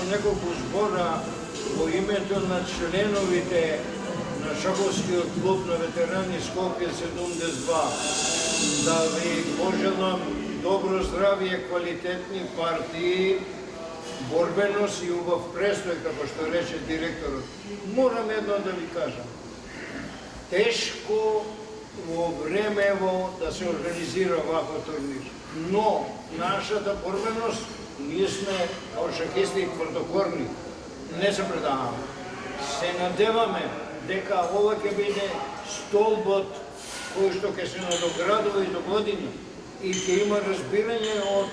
неколку збора во името на членовите на шаховскиот клуб на ветерани Скопје 72 да ви пожелам добро здравје, квалитетни партии, борбеност и убав престој, како што рече директорот. Морам едно да ви кажам. Тешко во времево да се организира ваков турнир. Но нашата борбеност, ние сме како шахисти и тврдокорни, не се предаваме. Се надеваме дека ова ќе биде столбот кој што ќе се надоградува и до години и ќе има разбирање од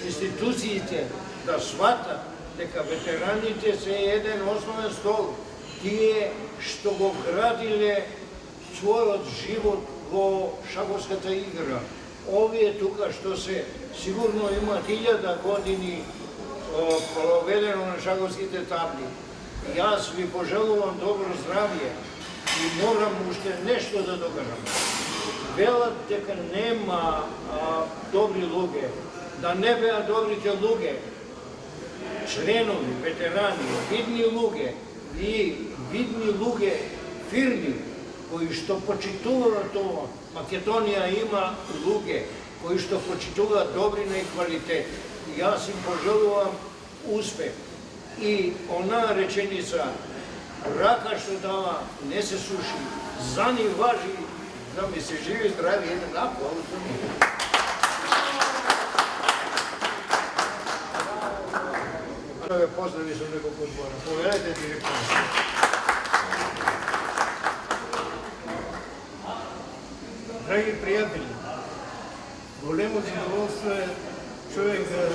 институциите да сватат дека ветераните се еден основен стол. Тие што го градиле својот живот во шаховската игра. Овие тука што се сигурно има 1000 години проведено на шаховските табли. Јас ви пожелувам добро здравје и морам уште нешто да докажам. Велат дека нема добри луѓе, да не беа добрите луѓе, членови, ветерани, видни луѓе и видни луѓе, фирми, кои што почитуваат тоа. Македонија има луѓе кои што почитуваат добрина и квалитет. Јас им пожелувам успех. И она реченица, рака што дава не се суши, за ни важи, да ми се живи здрави еден аплауз. Да ве поздрави со неколку збора. Поведајте директор. Драги пријатели, големо задоволство е човек да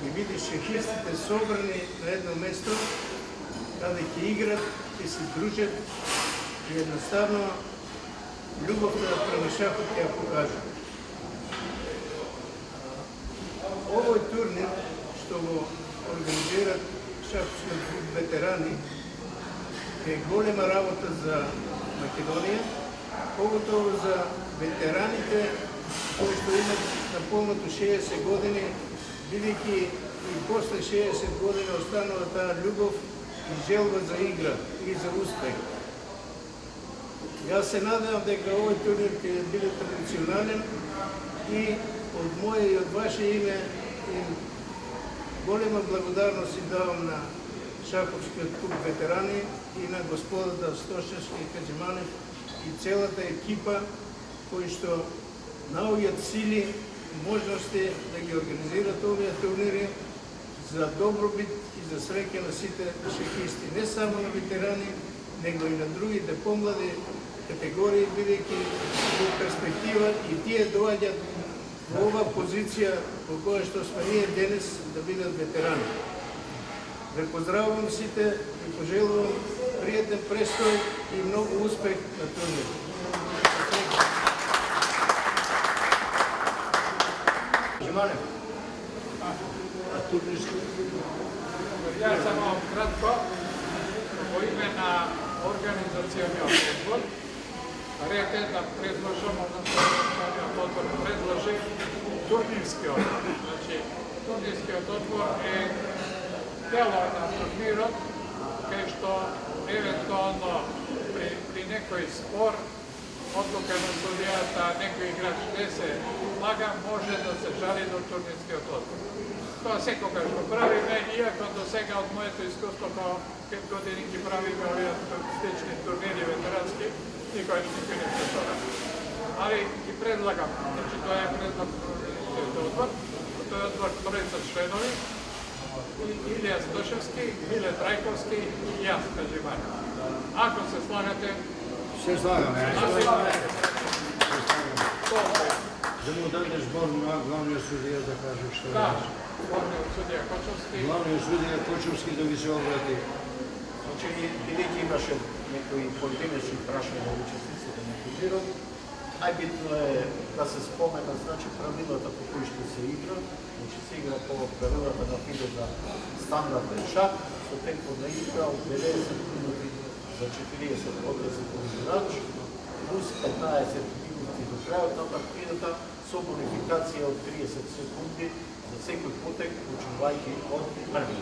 ги види шахистите собрани на едно место, каде ќе играт, ќе се дружат и едноставно љубовта према шахот ќе ја покажат. Овој турнир што го организират шаховскиот клуб ветерани е голема работа за Македонија, поготово за ветераните кои што имат наполнато 60 години, бидејќи и после 60 години останува таа љубов и желба за игра и за успех. Јас се надевам дека овој турнир ќе биде традиционален и од моје и од ваше име им голема благодарност и давам на шаховскиот клуб ветерани и на господата Стошевски и Хаџиманев и целата екипа кои што наоѓаат сили и можности да ги организираат овие турнири за добробит и за среќа на сите шахисти, не само на ветерани, него и на другите помлади категории, бидејќи во перспектива и тие доаѓаат во ова позиција во која што сме ние денес да бидат ветерани. Ве поздравувам сите и пожелувам пријатен престој и многу успех на турнирот. Ја само кратко, во име на организациониот одбор, ред е да предложам, односно организациониот одбор предложи турнирскиот одбор. Значи, турнирскиот одбор е дело на турнирот, кај што евентуално при некој спор, одлука на судијата, некој играч не се слага, може да се жали до турнирскиот одбор. Тоа секогаш го правиме, иако до сега од моето искуство по 5 години ги правиме овие слични турнири ветерански, никој не се тоа. Али ги предлагам, значи тоа е предлог на турнирскиот одбор, тој одбор тројца членови, Илија Стошевски, Миле Трајковски и јас, Хаџиманев. Ако се слагате... Се слагаме. Да му дадеш збор на главниот судија да каже што е. Да, главниот судија Кочовски. Главниот судија Кочовски да ви се обрати. Значи, бидејќи имаше некои поединечни прашања на учесниците на турнирот, најбитно е да се спомена, значи, правилата по кои што се игра. Значи, се игра по правилата на фидот стандарден шах, со темпо на игра од 90 минути за 40 одразен играч, плюс 15 минути до крајот на партидата, со бонификација од 30 секунди за секој потек, почнувајќи од први.